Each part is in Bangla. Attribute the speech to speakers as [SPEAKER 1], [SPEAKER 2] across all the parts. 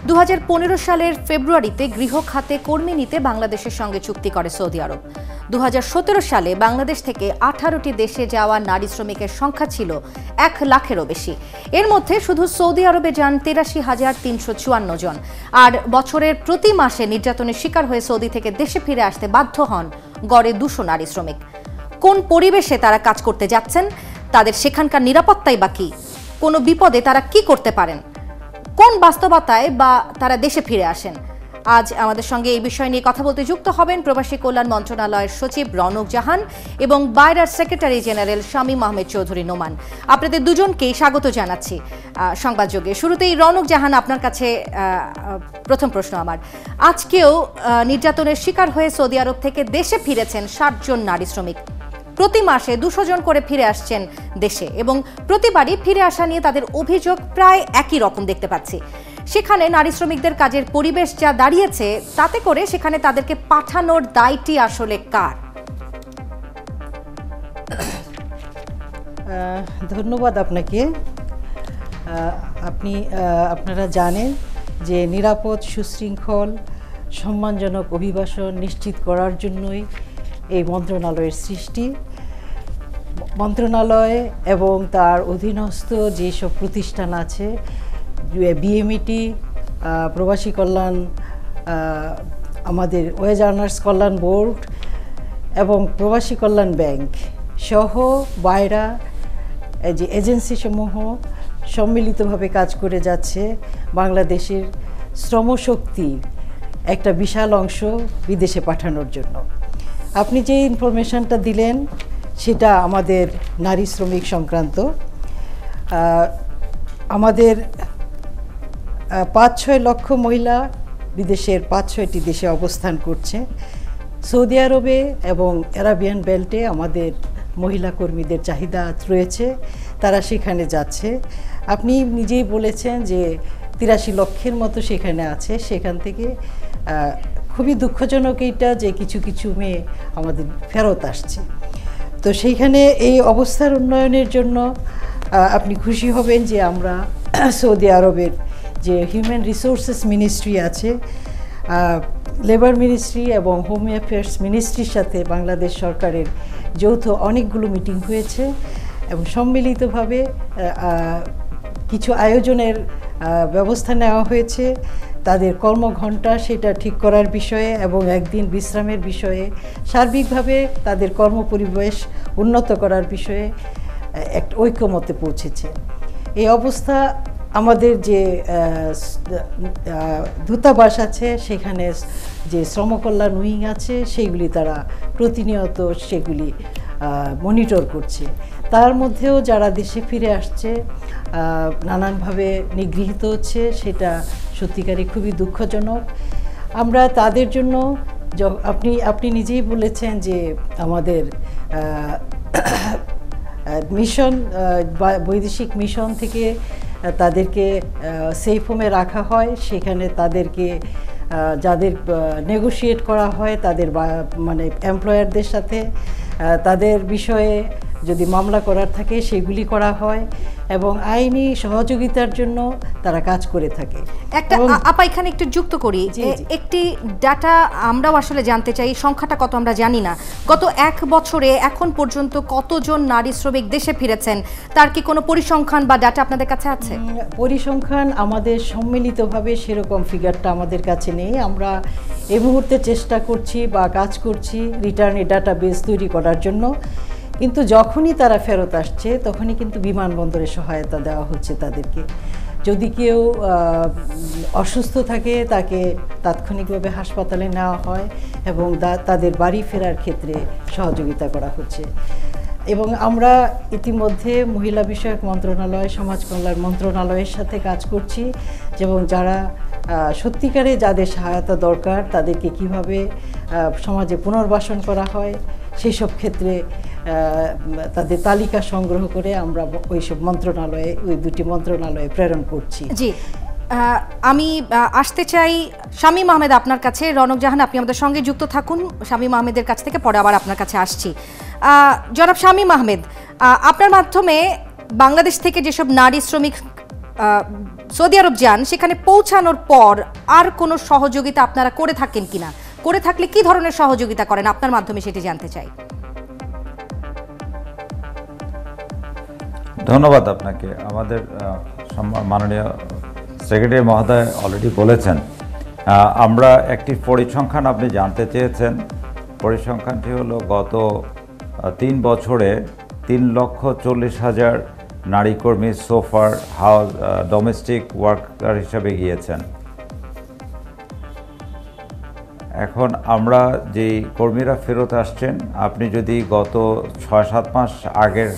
[SPEAKER 1] 2015 সালের ফেব্রুয়ারিতে গৃহ খাতে কর্মী নিতে বাংলাদেশের সঙ্গে চুক্তি করে সৌদি আরব। 2017 সালে বাংলাদেশ থেকে 18টি দেশে যাওয়া নারী শ্রমিকের সংখ্যা ছিল 1 লাখেরও বেশি। এর মধ্যে শুধু সৌদি আরবে যান 83,354 জন। আর বছরের প্রতি মাসে নির্যাতনের শিকার হয়ে সৌদি থেকে দেশে ফিরে আসতে বাধ্য হন গড়ে 200 নারী শ্রমিক। কোন পরিবেশে তারা কাজ করতে যাচ্ছেন, তাদের সেখানকার নিরাপত্তাই বা কি, কোনো বিপদে তারা কি করতে পারেন, কোন বাস্তবতায় বা তারা দেশে ফিরে আসেন। আজ আমাদের সঙ্গে এই বিষয় নিয়ে কথা বলতে যুক্ত হবেন প্রবাসী কল্যাণ মন্ত্রণালয়ের সচিব রৌনক জাহান এবং বায়রার সেক্রেটারি জেনারেল শামীম আহমেদ চৌধুরী নোমান। আপনাদের দুজনকেই স্বাগত জানাচ্ছি সংবাদযোগে। শুরুতেই রৌনক জাহান, আপনার কাছে প্রথম প্রশ্ন আমার। আজকেও নির্যাতনের শিকার হয়ে সৌদি আরব থেকে দেশে ফিরেছেন 60 জন নারী শ্রমিক। প্রতি মাসে 200 জন করে ফিরে আসছেন দেশে এবং প্রতিবারই ফিরে আসা নিয়ে তাদের অভিযোগ প্রায় একই রকম দেখতে পাচ্ছি। সেখানে নারী শ্রমিকদের কাজের পরিবেশ যা দাঁড়িয়েছে, তাতে করে সেখানে তাদেরকে পাঠানোর দায়টি আসলে কার?
[SPEAKER 2] ধন্যবাদ আপনাকে। আপনারা জানেন যে নিরাপদ, সুশৃঙ্খল, সম্মানজনক অভিবাসন নিশ্চিত করার জন্যই এই মন্ত্রণালয়ের সৃষ্টি। মন্ত্রণালয় এবং তার অধীনস্থ যেসব প্রতিষ্ঠান আছে, বিএমইটি, প্রবাসী কল্যাণ, আমাদের ওয়েজ আর্নার্স কল্যাণ বোর্ড এবং প্রবাসী কল্যাণ ব্যাংক সহ বাইরা যে এজেন্সিসমূহ সম্মিলিতভাবে কাজ করে যাচ্ছে বাংলাদেশের শ্রমশক্তি একটা বিশাল অংশ বিদেশে পাঠানোর জন্য। আপনি যে ইনফরমেশনটা দিলেন সেটা আমাদের নারী শ্রমিক সংক্রান্ত। আমাদের 5-6 লক্ষ মহিলা বিদেশের 5-6টি দেশে অবস্থান করছে। সৌদি আরবে এবং আরাবিয়ান বেল্টে আমাদের মহিলা কর্মীদের চাহিদা রয়েছে, তারা সেখানে যাচ্ছে। আপনি নিজেই বলেছেন যে 83 লক্ষের মতো সেখানে আছে। সেখান থেকে খুবই দুঃখজনক এইটা যে কিছু কিছু মেয়ে আমাদের ফেরত আসছে। তো সেইখানে এই অবস্থার উন্নয়নের জন্য আপনি খুশি হবেন যে আমরা সৌদি আরবের যে হিউম্যান রিসোর্সেস মিনিস্ট্রি আছে, লেবার মিনিস্ট্রি এবং হোম অ্যাফেয়ার্স মিনিস্ট্রির সাথে বাংলাদেশ সরকারের যৌথ অনেকগুলো মিটিং হয়েছে এবং সম্মিলিতভাবে কিছু আয়োজনের ব্যবস্থা নেওয়া হয়েছে। তাদের কর্মঘণ্টা সেটা ঠিক করার বিষয়ে এবং একদিন বিশ্রামের বিষয়ে, সার্বিকভাবে তাদের কর্মপরিবেশ উন্নত করার বিষয়ে এক ঐক্যমতে পৌঁছেছে। এই অবস্থা আমাদের যে দূতাবাস আছে সেখানে যে শ্রমকল্যাণ উইং আছে সেইগুলি তারা প্রতিনিয়ত সেগুলি মনিটর করছে। তার মধ্যেও যারা দেশে ফিরে আসছে নানানভাবে নিগৃহীত হচ্ছে, সেটা সত্যিকারই খুবই দুঃখজনক। আমরা তাদের জন্য আপনি নিজেই বলেছেন যে আমাদের মিশন, বৈদেশিক মিশন থেকে তাদেরকে সেফ হোমে রাখা হয়। সেখানে তাদেরকে যাদের নেগোশিয়েট করা হয় তাদের মানে এমপ্লয়ারদের সাথে, তাদের বিষয়ে যদি মামলা করার থাকে সেগুলি করা হয় এবং আইনি সহযোগিতার জন্য তারা কাজ করে থাকে।
[SPEAKER 1] একটা আপা এখানে একটু যুক্ত করি, একটি ডাটা আমরাও আসলে জানতে চাই, সংখ্যাটা কত আমরা জানি না। গত 1 বছরে এখন পর্যন্ত কতজন নারী শ্রমিক দেশে ফিরেছেন, তার কি কোনো পরিসংখ্যান বা ডাটা আপনাদের কাছে আছে?
[SPEAKER 2] পরিসংখ্যান আমাদের সম্মিলিতভাবে সেরকম ফিগারটা আমাদের কাছে নেই। আমরা এই মুহূর্তে চেষ্টা করছি বা কাজ করছি রিটার্নের ডাটাবেস তৈরি করার জন্য। কিন্তু যখনই তারা ফেরত আসছে তখনই কিন্তু বিমানবন্দরে সহায়তা দেওয়া হচ্ছে তাদেরকে। যদি কেউ অসুস্থ থাকে তাকে তাৎক্ষণিকভাবে হাসপাতালে নেওয়া হয় এবং তাদের বাড়ি ফেরার ক্ষেত্রে সহযোগিতা করা হচ্ছে। এবং আমরা ইতিমধ্যে মহিলা বিষয়ক মন্ত্রণালয়, সমাজ কল্যাণ মন্ত্রণালয়ের সাথে কাজ করছি এবং যারা সত্যিকারে যাদের সহায়তা দরকার তাদেরকে কিভাবে সমাজে পুনর্বাসন করা হয় সেসব ক্ষেত্রে তাদের তালিকা সংগ্রহ করে আমরা ওইসব মন্ত্রণালয়ে, ওই 2টি মন্ত্রণালয়ে প্রেরণ করছি।
[SPEAKER 1] জি, আমি আসতে চাই শামীম আহমেদ আপনার কাছে। রৌনক জাহান, আপনি আমাদের সঙ্গে যুক্ত থাকুন। শামীম আহমেদের কাছ থেকে পরে আবার আপনার কাছে আসছি। জনাব শামীম আহমেদ, আপনার মাধ্যমে বাংলাদেশ থেকে যেসব নারী শ্রমিক সৌদি আরব যান, সেখানে পৌঁছানোর পর আর কোনো সহযোগিতা আপনারা করে থাকেন কিনা, করে থাকলে কি ধরনের সহযোগিতা করেন আপনার মাধ্যমে সেটি জানতে চাই।
[SPEAKER 3] ধন্যবাদ আপনাকে। আমাদের মাননীয় সেক্রেটারি মহোদয় অলরেডি বলেছেন, আমরা একটি পরিসংখ্যান আপনি জানতে চেয়েছেন। পরিসংখ্যানটি হলো গত 3 বছরে 3,40,000 নারী কর্মী সোফার হাউস ডোমেস্টিক ওয়ার্কার হিসাবে গিয়েছেন। এখন আমরা যেই কর্মীরা ফেরত আসছেন, আপনি যদি গত 6-7 মাস আগের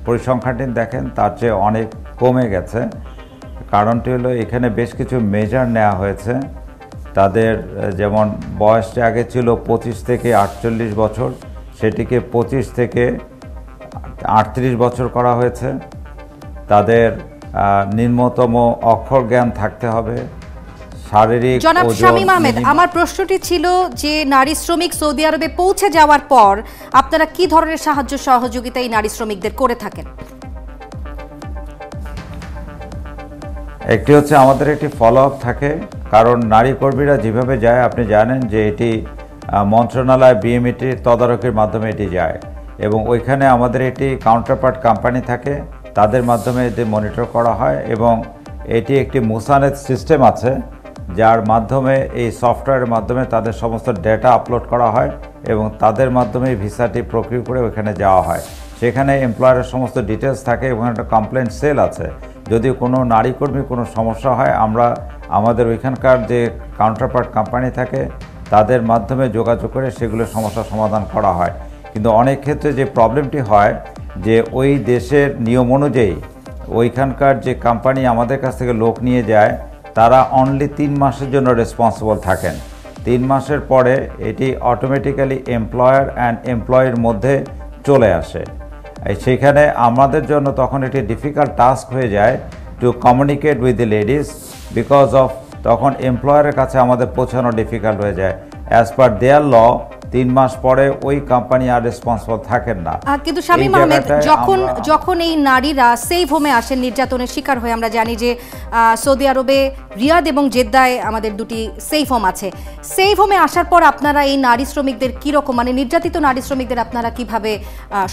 [SPEAKER 3] পরিসংখ্যানটি দেখেন, তার চেয়ে অনেক কমে গেছে। কারণটি হলো এখানে বেশ কিছু মেজার নেওয়া হয়েছে। তাদের যেমন বয়সটা আগে ছিল 25 থেকে 48 বছর, সেটিকে 25 থেকে 38 বছর করা হয়েছে। তাদের ন্যূনতম অক্ষর জ্ঞান থাকতে হবে, শারীরিক
[SPEAKER 1] জনাব শামীম আহমেদ, আমার প্রশ্নটি ছিল যে নারী শ্রমিক সৌদি আরবে পৌঁছে যাওয়ার পর আপনারা কি ধরনের সাহায্য সহযোগিতা এই নারী শ্রমিকদের করে থাকেন?
[SPEAKER 3] একটি হচ্ছে আমাদের একটি ফলো আপ থাকে, কারণ নারী কর্মীরা যেভাবে যায় আপনি জানেন যে এটি মন্ত্রণালয় বিএমইটির তদারকির মাধ্যমে এটি যায়, এবং ওইখানে আমাদের একটি কাউন্টারপার্ট কোম্পানি থাকে, তাদের মাধ্যমে এটি মনিটর করা হয়। এবং এটি একটি মুসানেদ সিস্টেম আছে, যার মাধ্যমে এই সফটওয়্যারের মাধ্যমে তাদের সমস্ত ডেটা আপলোড করা হয় এবং তাদের মাধ্যমে ভিসাটি প্রক্রিয়া করে ওইখানে যাওয়া হয়। সেখানে এমপ্লয়ারের সমস্ত ডিটেলস থাকে এবং একটা কমপ্লেন্ট সেল আছে। যদি কোনো নারী কর্মী কোনো সমস্যা হয়, আমরা আমাদের ওইখানকার যে কাউন্টারপার্ট কোম্পানি থাকে তাদের মাধ্যমে যোগাযোগ করে সেগুলো সমস্যার সমাধান করা হয়। কিন্তু অনেক ক্ষেত্রে যে প্রবলেমটি হয় যে ওই দেশের নিয়ম অনুযায়ী ওইখানকার যে কোম্পানি আমাদের কাছ থেকে লোক নিয়ে যায়, তারা অনলি 3 মাসের জন্য রেসপন্সিবল থাকেন। 3 মাসের পরে এটি অটোমেটিক্যালি এমপ্লয়ার অ্যান্ড এমপ্লয়ের মধ্যে চলে আসে। সেখানে আমাদের জন্য তখন এটি ডিফিকাল্ট টাস্ক হয়ে যায় to communicate with the ladies, because of তখন এমপ্লয়ারের কাছে আমাদের পৌঁছানো ডিফিকাল্ট হয়ে যায়। অ্যাজ পার দেয়ার ল 3 মাস পরে ওই কোম্পানি আর রেসপন্সিবল থাকেন না।
[SPEAKER 1] কিন্তু শামীম আহমেদ, যখন এই নারীরা সেফ হোমে আসেন নির্যাতনের শিকার হয়ে, আমরা জানি যে সৌদি আরবে রিয়াদ এবং জেদ্দায় আমাদের দুটি সেফ হোম আছে। সেফ হোমে আসার পর আপনারা এই নারী শ্রমিকদের কীরকম, মানে নির্যাতিত নারী শ্রমিকদের আপনারা কিভাবে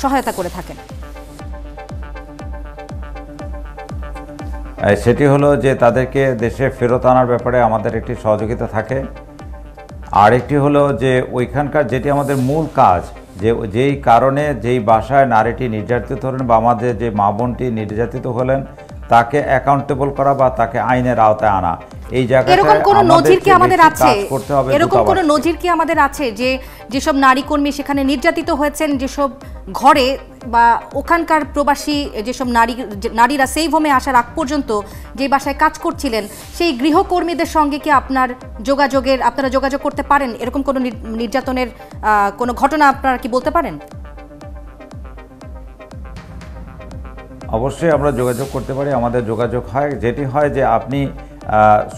[SPEAKER 1] সহায়তা করে থাকেন?
[SPEAKER 3] সেটি হলো যে তাদেরকে দেশে ফেরত আনার ব্যাপারে আমাদের একটি সহযোগিতা থাকে। আরেকটি হলো যে ওইখানকার যেটি আমাদের মূল কাজ, যে যেই কারণে যেই বাসায় নারীটি নির্যাতিত হলেন বা আমাদের যে মা বোনটি নির্যাতিত হলেন, তাকে অ্যাকাউন্টেবল করা বা তাকে আইনের আওতায় আনা। এই জায়গায়
[SPEAKER 1] এরকম কোনো নজির কি আমাদের আছে? এরকম কোনো নজির কি আমাদের আছে যে যেসব নারী কর্মী সেখানে নির্যাতিত হয়েছেন, যেসব ঘরে বা ওখানকার প্রবাসী যেসব নারীরা সেফ হোমে আসার আগ পর্যন্ত যে বাসায় কাজ করছিলেন, সেই গৃহকর্মীদের সঙ্গে কি আপনারা যোগাযোগ করতে পারেন? এরকম কোনো নির্যাতনের কোনো ঘটনা আপনারা কি বলতে পারেন?
[SPEAKER 3] অবশ্যই আমরা যোগাযোগ করতে পারি, আমাদের যোগাযোগ হয়। যেটি হয় যে আপনি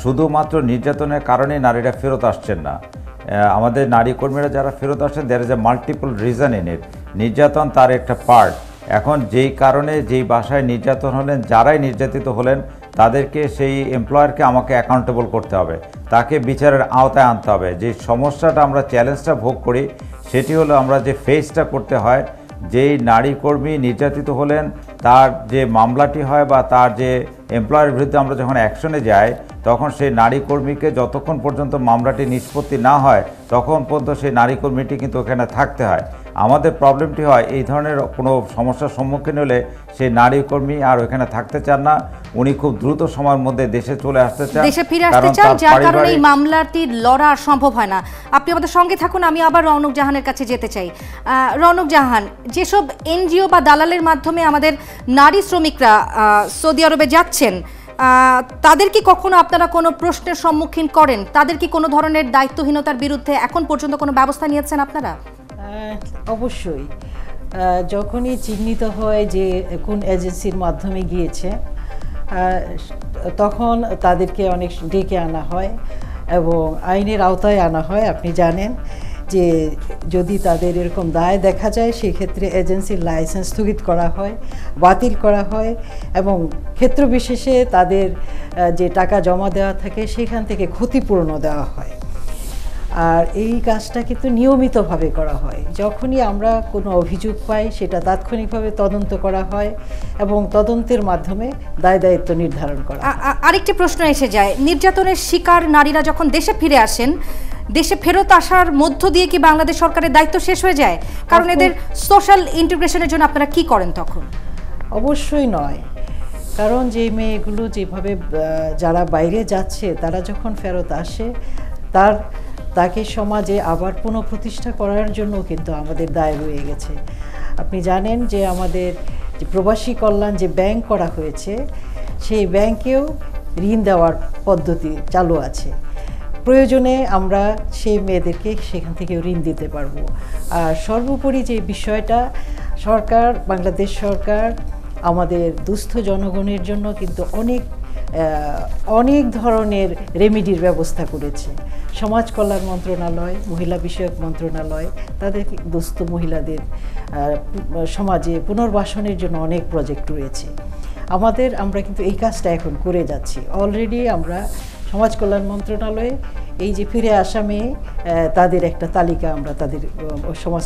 [SPEAKER 3] শুধুমাত্র নির্যাতনের কারণে নারীরা ফেরত আসছেন না, আমাদের নারী কর্মীরা যারা ফেরত আসছেন, there is a multiple reason in it. নির্যাতন তার একটা পার্ট। এখন যেই কারণে যেই বাসায় নির্যাতন হলেন, যারাই নির্যাতিত হলেন, তাদেরকে সেই এমপ্লয়ারকে আমাকে অ্যাকাউন্টেবল করতে হবে, তাকে বিচারের আওতায় আনতে হবে। যে সমস্যাটা আমরা চ্যালেঞ্জটা ভোগ করি সেটি হলো আমরা যে ফেসটা করতে হয়, যেই নারী কর্মী নির্যাতিত হলেন তার যে মামলাটি হয় বা তার যে এমপ্লয়ারের বিরুদ্ধে আমরা যখন অ্যাকশনে যাই, তখন সেই নারী কর্মীকে যতক্ষণ পর্যন্ত মামলাটি নিষ্পত্তি না হয় তখন পর্যন্ত সেই নারী কর্মীটি কিন্তু ওখানে থাকতে হয়। আমাদের প্রবলেমটি হয় এই ধরনের কোনো সমস্যার সম্মুখীন হলে সেই নারী কর্মী আর ওখানে থাকতে চান না, উনি খুব দ্রুত সময়ের মধ্যে দেশে চলে আসতে চান,
[SPEAKER 1] দেশে ফিরে আসতে চান, যার কারণে এই মামলাটি লড়া সম্ভব হয় না। আপনি আমাদের সঙ্গে থাকুন, আমি আবার রৌনক জাহানের কাছে যেতে চাই। রৌনক জাহান, যেসব এনজিও বা দালালের মাধ্যমে আমাদের নারী শ্রমিকরা সৌদি আরবে যাচ্ছেন, তাদের কি কখনো আপনারা কোনো প্রশ্নের সম্মুখীন করেন? তাদের কি কোনো ধরনের দায়িত্বহীনতার বিরুদ্ধে এখন পর্যন্ত কোনো ব্যবস্থা নিয়েছেন আপনারা?
[SPEAKER 2] অবশ্যই, যখনই চিহ্নিত হয় যে কোন এজেন্সির মাধ্যমে গিয়েছে, তখন তাদেরকে অনেক ডেকে আনা হয় এবং আইনের আওতায় আনা হয়। আপনি জানেন যে যদি তাদের এরকম দায় দেখা যায় সেক্ষেত্রে এজেন্সির লাইসেন্স স্থগিত করা হয়, বাতিল করা হয় এবং ক্ষেত্র বিশেষে তাদের যে টাকা জমা দেওয়া থাকে সেখান থেকে ক্ষতিপূরণও দেওয়া হয়। আর এই কাজটা কিন্তু নিয়মিতভাবে করা হয়। যখনই আমরা কোনো অভিযোগ পাই সেটা তাৎক্ষণিকভাবে তদন্ত করা হয় এবং তদন্তের মাধ্যমে দায় দায়িত্ব নির্ধারণ করা হয়।
[SPEAKER 1] আরেকটি প্রশ্ন এসে যায়, নির্যাতনের শিকার নারীরা যখন দেশে ফিরে আসেন, দেশে ফেরত আসার মধ্য দিয়ে কি বাংলাদেশ সরকারের দায়িত্ব শেষ হয়ে যায়? কারণ এদের সোশ্যাল ইন্টিগ্রেশনের জন্য আপনারা কি করেন তখন?
[SPEAKER 2] অবশ্যই নয়, কারণ যে মেয়েগুলো যেভাবে যারা বাইরে যাচ্ছে তারা যখন ফেরত আসে তাকে সমাজে আবার পুনঃপ্রতিষ্ঠা করার জন্য কিন্তু আমাদের দায় রয়ে গেছে। আপনি জানেন যে আমাদের যে প্রবাসী কল্যাণ যে ব্যাংক করা হয়েছে সেই ব্যাংকেও ঋণ দেওয়ার পদ্ধতি চালু আছে। প্রয়োজনে আমরা সেই মেয়েদেরকে সেখান থেকে ঋণ দিতে পারবো। আর সর্বোপরি যে বিষয়টা, বাংলাদেশ সরকার আমাদের দুস্থ জনগণের জন্য কিন্তু অনেক ধরনের রেমিডির ব্যবস্থা করেছে। সমাজ কল্যাণ মন্ত্রণালয়, মহিলা বিষয়ক মন্ত্রণালয় তাদের দুস্থ মহিলাদের সমাজে পুনর্বাসনের জন্য অনেক প্রজেক্ট রয়েছে। আমরা কিন্তু এই কাজটা এখন করে যাচ্ছি। অলরেডি আমরা সমাজ কল্যাণ মন্ত্রণালয়ে এই যে ফিরে আসা মেয়ে তাদের একটা তালিকা আমরা তাদের সমাজ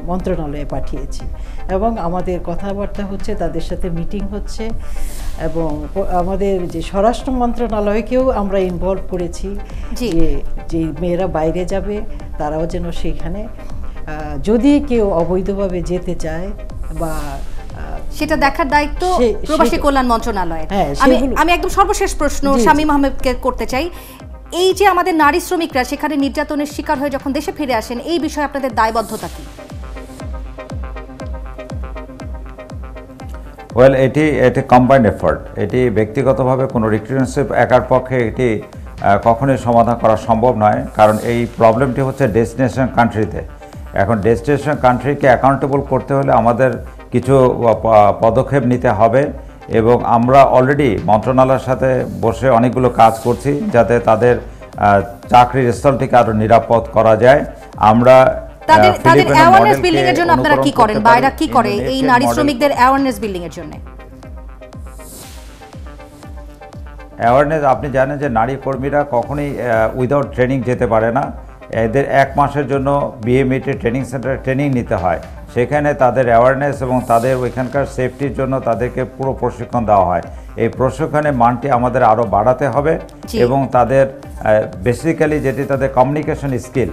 [SPEAKER 2] মন্ত্রণালয়ে পাঠিয়েছি এবং আমাদের কথাবার্তা হচ্ছে, তাদের সাথে মিটিং হচ্ছে এবং আমাদের যে স্বরাষ্ট্র মন্ত্রণালয়কেও আমরা ইনভলভ করেছি যে মেয়েরা বাইরে যাবে তারাও যেন সেখানে যদি কেউ অবৈধভাবে যেতে চায় বা
[SPEAKER 1] সেটা দেখার দায়িত্ব প্রবাসী কল্যাণ মন্ত্রণালয়ের। আমি একদম সর্বশেষ প্রশ্ন শামীম আহমেদকে করতে চাই, এই যে আমাদের নারী শ্রমিকরা সেখানে নির্যাতনের শিকার হয়ে যখন দেশে ফিরে আসেন, এই বিষয়ে আপনাদের দায়বদ্ধতা কি?
[SPEAKER 3] ওয়েল, এটি কম্বাইন্ড এফার্ট। এটি ব্যক্তিগতভাবে কোনো রিক্রুটমেন্ট একার পক্ষে এটি কখনোই সমাধান করা সম্ভব নয়, কারণ এই প্রবলেমটি হচ্ছে ডেস্টিনেশন কান্ট্রিতে। এখন ডেস্টিনেশন কান্ট্রিকে অ্যাকাউন্টেবল করতে হলে আমাদের কিছু পদক্ষেপ নিতে হবে এবং আমরা অলরেডি মন্ত্রণালয়ের সাথে বসে অনেকগুলো কাজ করছি যাতে তাদের চাকরির স্থলটিকে আরও নিরাপদ করা যায়। আমরা
[SPEAKER 1] তাদের অ্যাওয়ারনেস বিল্ডিং এর জন্য আপনারা কি করেন? বাইরে কি করে এই নারী শ্রমিকদের অ্যাওয়ারনেস বিল্ডিং এর জন্য?
[SPEAKER 3] অ্যাওয়ারনেস, আপনি জানেন যে নারী কর্মীরা কখনোই উইদাউট ট্রেনিং যেতে পারে না। এদের 1 মাসের জন্য বিএমইটি ট্রেনিং সেন্টারে ট্রেনিং নিতে হয়। সেখানে তাদের অ্যাওয়ারনেস এবং তাদের ওইখানকার সেফটির জন্য তাদেরকে পুরো প্রশিক্ষণ দেওয়া হয়। এই প্রশিক্ষণের মানটি আমাদের আরও বাড়াতে হবে এবং তাদের বেসিক্যালি যেটি তাদের কমিউনিকেশন স্কিল